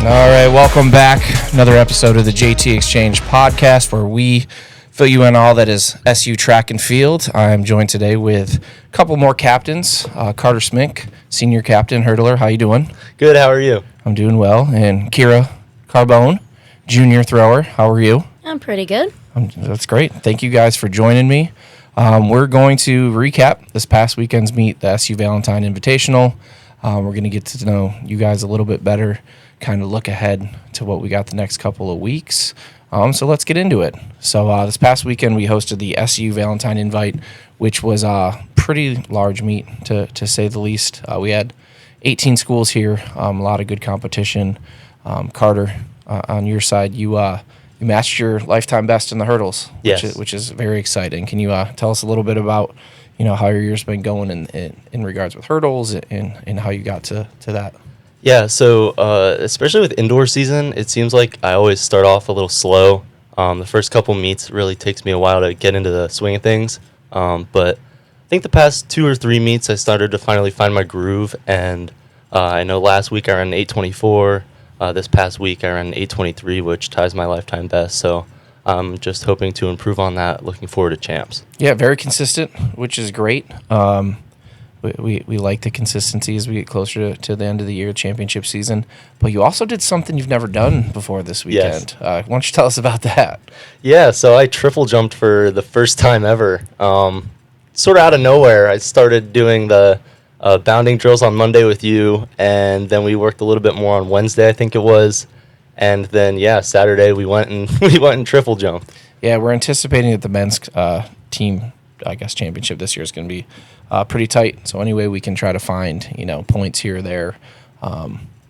All right, welcome back. Another episode of the JT Exchange podcast where we fill you in all that is SU Track and Field. I'm joined today with a couple more captains. Carter Smink, senior captain, hurdler. How you doing? Good, how are you? I'm doing well. And Keira Carbone, junior thrower. How are you? I'm pretty good. That's great. Thank you guys for joining me. We're going to recap this past weekend's meet, the SU Valentine Invitational. We're going to get to know you guys a little bit better, kind of look ahead to what we got the next couple of weeks. So let's get into it. So this past weekend we hosted the SU Valentine Invite, which was a pretty large meet to say the least. We had 18 schools here, a lot of good competition. Carter, on your side, you matched your lifetime best in the hurdles, yes, which is very exciting. Can you tell us a little bit about how your year's been going in regards with hurdles and how you got to that? Yeah, so especially with indoor season, it seems like I always start off a little slow. The first couple meets really takes me a while to get into the swing of things. But I think the past 2 or 3 meets, I started to finally find my groove. And I know last week I ran 8:24. This past week I ran 8:23, which ties my lifetime best. So I'm just hoping to improve on that. Looking forward to champs. Yeah, very consistent, which is great. We like the consistency as we get closer to the end of the year, championship season. But you also did something you've never done before this weekend. Yes. Why don't you tell us about that? Yeah, so I triple jumped for the first time ever. Sort of out of nowhere, I started doing the bounding drills on Monday with you, and then we worked a little bit more on Wednesday, I think it was. And then, Saturday we went and triple jumped. Yeah, we're anticipating that the men's team, championship this year is going to be pretty tight. So any way we can try to find, points here or there.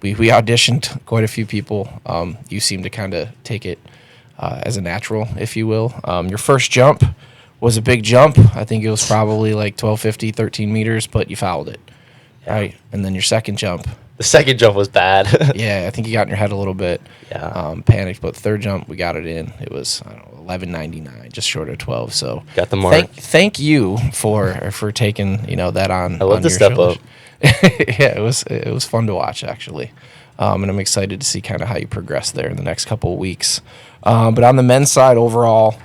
We auditioned quite a few people. You seem to kind of take it as a natural, if you will. Your first jump was a big jump. I think it was probably like 1250, 13 meters, but you fouled it. Yeah. Right? And then your second jump. The second jump was bad. Yeah, I think you got in your head a little bit. Yeah. Panicked, but third jump, we got it in. It was, 1199, just short of 12. So got the mark. Thank you for taking that on. I love to step up. Yeah, it was fun to watch actually, and I'm excited to see kind of how you progress there in the next couple of weeks. But on the men's side overall,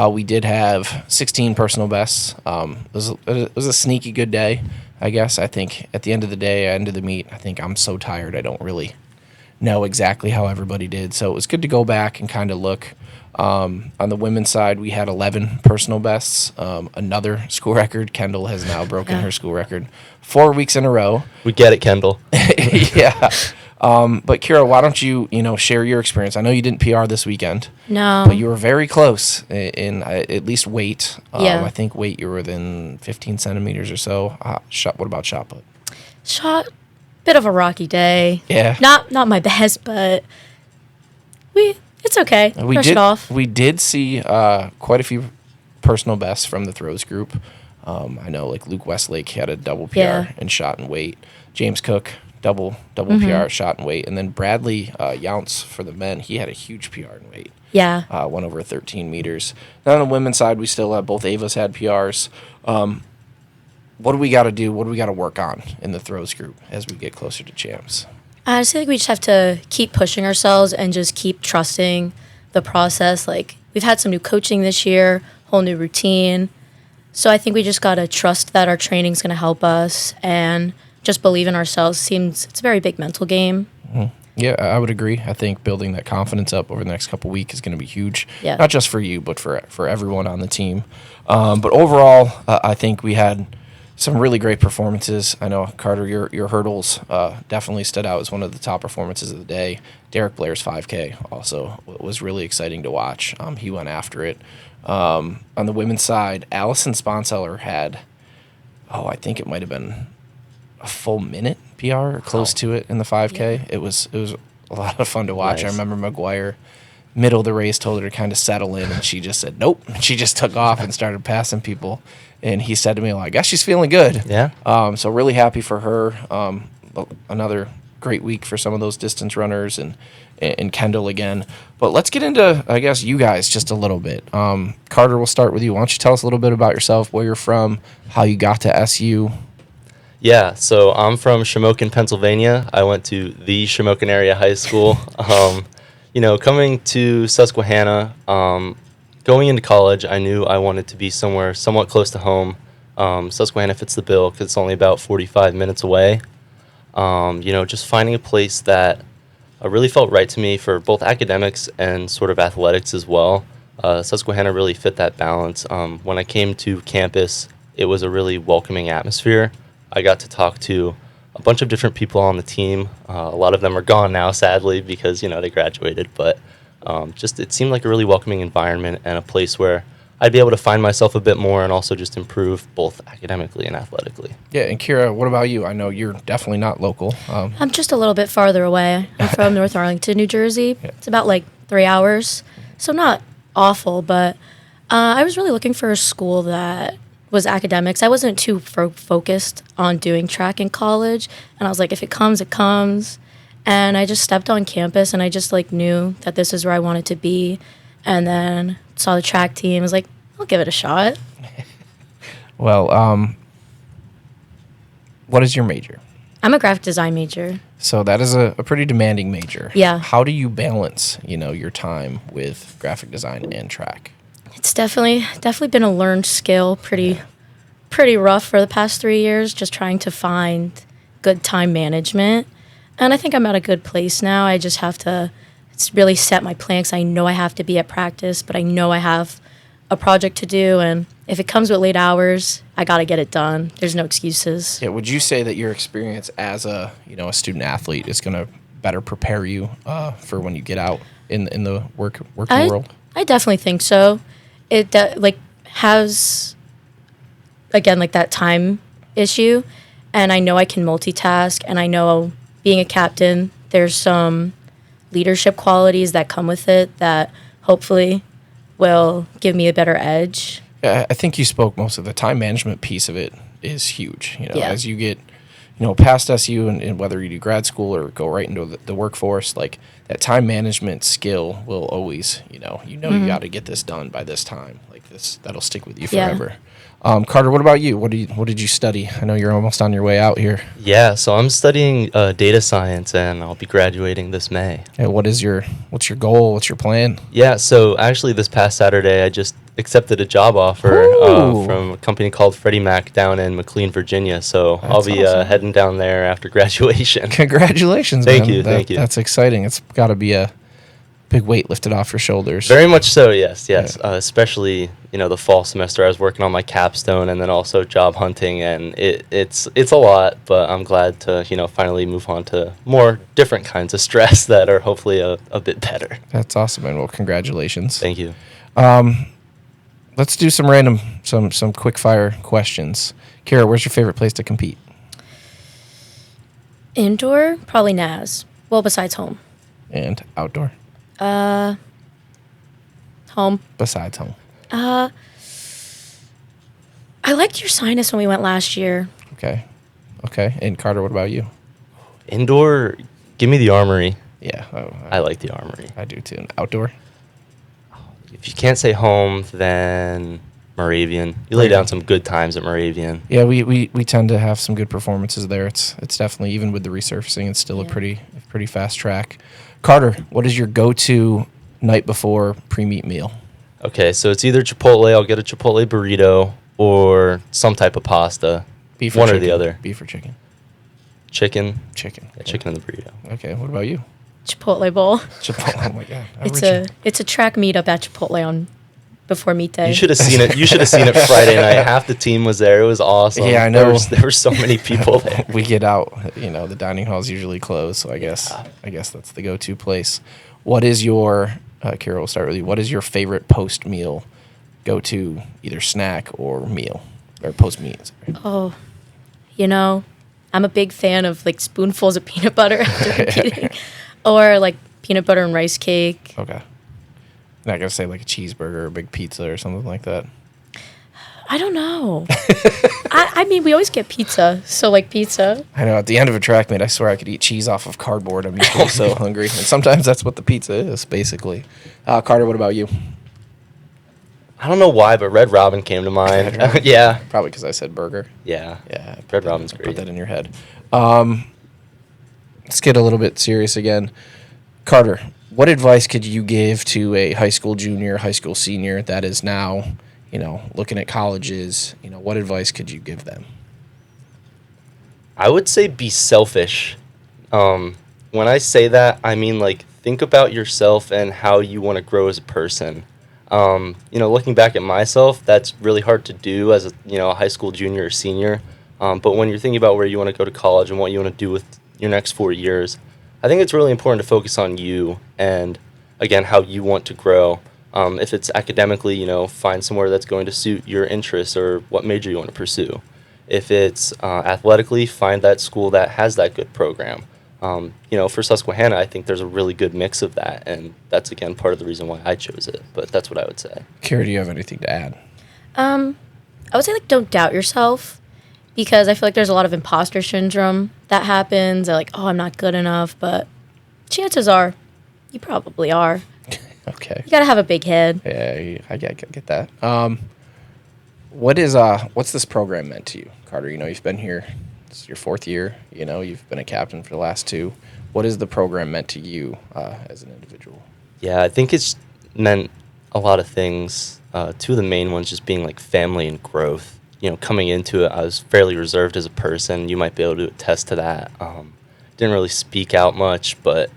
we did have 16 personal bests. It was a sneaky good day, I guess. I think at the end of the day, end of the meet, I think I'm so tired I don't really know exactly how everybody did. So it was good to go back and kind of look. On the women's side, we had 11 personal bests. Another school record. Kendall has now broken her school record 4 weeks in a row. We get it, Kendall. Yeah. But Keira, why don't you share your experience? I know you didn't PR this weekend. No. But you were very close in at least weight. Yeah. I think weight you were within 15 centimeters or so. What about shot put? Shot, bit of a rocky day. Yeah. Not my best, but it's okay. Brush it off. We did see quite a few personal bests from the throws group. I know like Luke Westlake had a double PR in shot and weight. James Cook, double PR shot and weight. And then Bradley Younts for the men, he had a huge PR in weight. Yeah. Went over 13 meters. Then on the women's side, we still have both Avas had PRs. What do we got to do? What do we got to work on in the throws group as we get closer to champs? I just think we just have to keep pushing ourselves and just keep trusting the process. Like, we've had some new coaching this year, whole new routine. So I think we just got to trust that our training's going to help us and just believe in ourselves. It's a very big mental game. Mm-hmm. Yeah, I would agree. I think building that confidence up over the next couple of weeks is going to be huge. Yeah. Not just for you, but for everyone on the team. But overall, I think we had some really great performances. I know, Carter, your hurdles definitely stood out as one of the top performances of the day. Derek Blair's 5K also was really exciting to watch. He went after it. On the women's side, Allison Sponseller had, I think it might have been a full minute PR or close to it in the 5K. Yeah. It was a lot of fun to watch. Nice. I remember McGuire, middle of the race, told her to kind of settle in, and she just said nope. She just took off and started passing people. And he said to me, I guess she's feeling good. Yeah. So really happy for her. Another great week for some of those distance runners and Kendall again. But let's get into, I guess, you guys just a little bit. Carter, we'll start with you. Why don't you tell us a little bit about yourself, where you're from, how you got to SU? Yeah, so I'm from Shamokin, Pennsylvania. I went to the Shamokin area high school. Coming to Susquehanna, going into college, I knew I wanted to be somewhere somewhat close to home. Susquehanna fits the bill because it's only about 45 minutes away. Just finding a place that really felt right to me for both academics and sort of athletics as well. Susquehanna really fit that balance. When I came to campus, it was a really welcoming atmosphere. I got to talk to a bunch of different people on the team. A lot of them are gone now, sadly, because they graduated. But just it seemed like a really welcoming environment and a place where I'd be able to find myself a bit more and also just improve both academically and athletically. Yeah, and Keira, what about you? I know you're definitely not local. I'm just a little bit farther away. I'm from North Arlington, New Jersey. Yeah. It's about like 3 hours, so not awful, but I was really looking for a school that was academics. I wasn't too focused on doing track in college, and I was like, if it comes, it comes. And I just stepped on campus, and I just knew that this is where I wanted to be, and then saw the track team. I was like, I'll give it a shot. Well, what is your major? I'm a graphic design major. So that is a pretty demanding major. Yeah. How do you balance, your time with graphic design and track? It's definitely been a learned skill, pretty rough for the past 3 years, just trying to find good time management. And I think I'm at a good place now. I just have to really set my plans. I know I have to be at practice, but I know I have a project to do, and if it comes with late hours, I got to get it done. There's no excuses. Yeah, would you say that your experience as a student athlete is going to better prepare you for when you get out in the working world? I definitely think so. It has again that time issue, and I know I can multitask, and I know being a captain, there's some leadership qualities that come with it that hopefully will give me a better edge. Yeah, I think you spoke most of the time management piece of it is huge. Yeah. As you get past SU and whether you do grad school or go right into the workforce, like that time management skill will always, you got to get this done by this time. Like this, that'll stick with you forever. Carter, what about you? What did you study? I know you're almost on your way out here. Yeah, so I'm studying data science, and I'll be graduating this May. Hey, what's your goal? What's your plan? Yeah, so actually this past Saturday, I just accepted a job offer from a company called Freddie Mac down in McLean, Virginia. So I'll be awesome. heading down there after graduation. Congratulations, Thank man. you, thank you. That's exciting. It's got to be a big weight lifted off your shoulders. Very much so, yes. Especially, the fall semester, I was working on my capstone and then also job hunting, and it's a lot, but I'm glad to, finally move on to more different kinds of stress that are hopefully a bit better. That's awesome, man. Well, congratulations. Thank you. Let's do some quick fire questions. Keira, where's your favorite place to compete? Indoor, probably NAS. Well, besides home. And outdoor? Home. Besides home. I liked your sinus when we went last year. Okay. And Carter, what about you? Indoor, give me the Armory. Yeah. I like the Armory. I do too. And outdoor? If you can't say home, then Moravian. You lay down some good times at Moravian. Yeah, we tend to have some good performances there. It's definitely, even with the resurfacing, it's still a pretty fast track. Carter, what is your go-to night before pre-meet meal? Okay, so it's either Chipotle, I'll get a Chipotle burrito, or some type of pasta. Beef or One chicken? or the other. Beef or chicken? Chicken. Chicken. Yeah, chicken in the burrito. Okay, what about you? Chipotle bowl. Chipotle. Oh my God. It's a track meetup at Chipotle on before meet day. You should have seen it. You should have seen it Friday night. Half the team was there. It was awesome. Yeah, I know. There were so many people there. We get out, the dining hall's usually closed, so I guess that's the go-to place. What is your, Keira, we'll start with you. What is your favorite post-meal go-to, either snack or meal, or post-meal? Oh, I'm a big fan of spoonfuls of peanut butter after competing, or peanut butter and rice cake. Okay. Not going to say a cheeseburger or a big pizza or something like that. I don't know. I mean, we always get pizza, so pizza. I know, at the end of a track meet, I swear I could eat cheese off of cardboard. I'm usually so hungry. And sometimes that's what the pizza is, basically. Carter, what about you? I don't know why, but Red Robin came to mind. Red Robin? Yeah. Probably because I said burger. Yeah. Yeah, Red Robin's put great. that in your head. Let's get a little bit serious again. Carter, what advice could you give to a high school junior, high school senior that is now, looking at colleges? What advice could you give them? I would say be selfish. When I say that, I mean, like, think about yourself and how you want to grow as a person. Looking back at myself, that's really hard to do as a high school junior or senior. But when you're thinking about where you want to go to college and what you want to do with your next 4 years, I think it's really important to focus on you and, again, how you want to grow. If it's academically, find somewhere that's going to suit your interests or what major you want to pursue. If it's athletically, find that school that has that good program. For Susquehanna, I think there's a really good mix of that, and that's, again, part of the reason why I chose it. But that's what I would say. Keira, do you have anything to add? I would say, don't doubt yourself, because I feel like there's a lot of imposter syndrome that happens. They're like, oh, I'm not good enough, but chances are you probably are. Okay. You got to have a big head. Yeah, I get that. What's this program meant to you, Carter? You've been here. It's your 4th year. You've been a captain for the last 2. What has the program meant to you as an individual? Yeah, I think it's meant a lot of things. 2 of the main ones just being like family and growth. Coming into it, I was fairly reserved as a person. You might be able to attest to that. Didn't really speak out much, but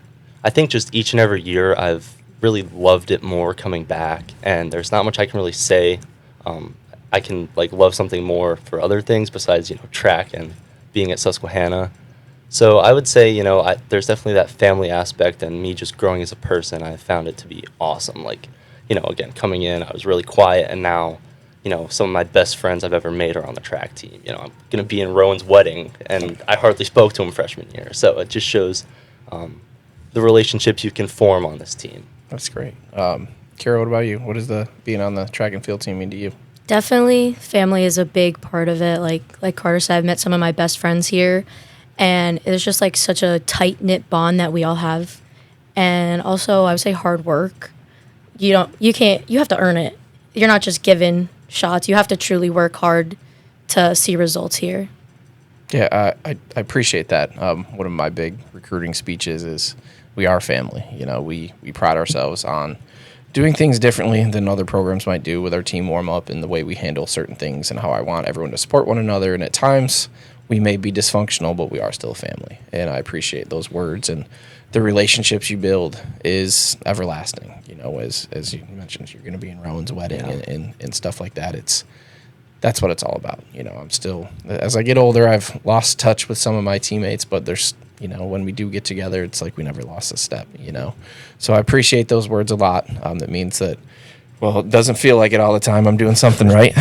I think just each and every year I've really loved it more coming back, and there's not much I can really say. I can love something more for other things besides track and being at Susquehanna. So I would say there's definitely that family aspect, and me just growing as a person, I found it to be awesome. Again, coming in, I was really quiet, and now some of my best friends I've ever made are on the track team. I'm going to be in Rowan's wedding, and I hardly spoke to him freshman year. So it just shows the relationships you can form on this team. That's great. Keira, what about you? What does being on the track and field team mean to you? Definitely, family is a big part of it. Like Carter said, I've met some of my best friends here, and it's just such a tight-knit bond that we all have. And also, I would say hard work. You have to earn it. You're not just given shots. You have to truly work hard to see results here. Yeah, I appreciate that. One of my big recruiting speeches is we are family. We pride ourselves on doing things differently than other programs might do with our team warm-up and the way we handle certain things and how I want everyone to support one another. And at times, we may be dysfunctional, but we are still a family. And I appreciate those words. And the relationships you build is everlasting. As you mentioned, you're going to be in Rowan's wedding and stuff like that. That's what it's all about. I'm still, as I get older, I've lost touch with some of my teammates, but there's, when we do get together, it's like we never lost a step, So I appreciate those words a lot. That means that, well, it doesn't feel like it all the time. I'm doing something right.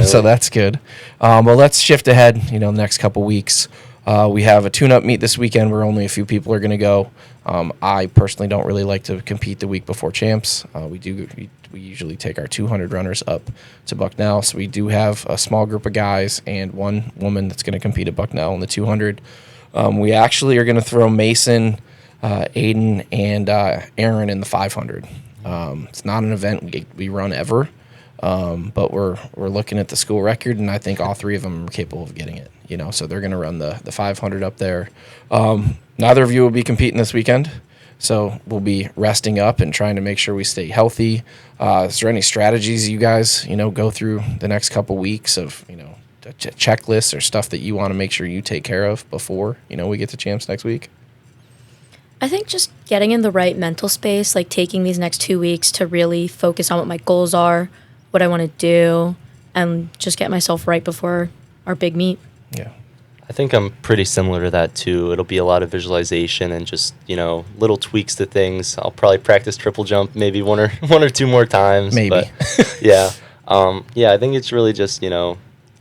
So that's good. Well, let's shift ahead, the next couple weeks. We have a tune-up meet this weekend where only a few people are going to go. I personally don't really like to compete the week before champs. We usually take our 200 runners up to Bucknell. So we do have a small group of guys and one woman that's going to compete at Bucknell in the 200. We actually are going to throw Mason, Aiden, and Aaron in the 500. It's not an event we run ever, but we're looking at the school record, and I think all 3 of them are capable of getting it. So they're going to run the 500 up there. Neither of you will be competing this weekend, so we'll be resting up and trying to make sure we stay healthy. Is there any strategies you guys go through the next couple weeks of checklists or stuff that you want to make sure you take care of before we get to champs next week? I think just getting in the right mental space, taking these next 2 weeks to really focus on what my goals are, what I want to do, and just get myself right before our big meet. Yeah. I think I'm pretty similar to that too. It'll be a lot of visualization and just, little tweaks to things. I'll probably practice triple jump maybe one or 2 more times. Maybe. But, yeah. I think it's really just,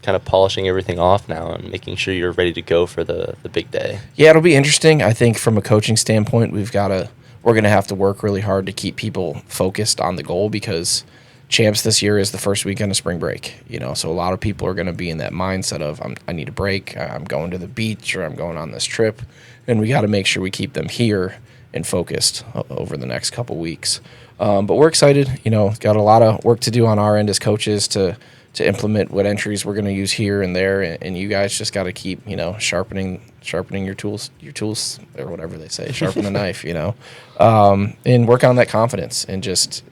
kind of polishing everything off now and making sure you're ready to go for the big day. Yeah, it'll be interesting. I think from a coaching standpoint, we're going to have to work really hard to keep people focused on the goal because champs this year is the first weekend of spring break, so a lot of people are going to be in that mindset of I need a break, I'm going to the beach or I'm going on this trip, and we got to make sure we keep them here and focused over the next couple weeks. But we're excited. Got a lot of work to do on our end as coaches to implement what entries we're going to use here and there, and you guys just got to keep sharpening your tools or whatever they say, sharpen the knife, and work on that confidence and just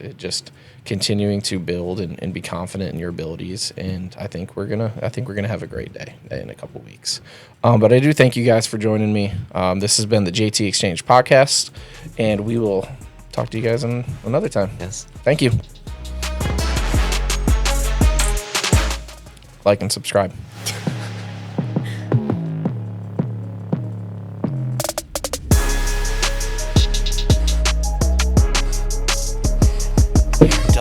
continuing to build and be confident in your abilities. And I think we're gonna have a great day in a couple weeks. But I do thank you guys for joining me. This has been the JT Exchange podcast, and we will talk to you guys another time. Yes. Thank you. Like and subscribe.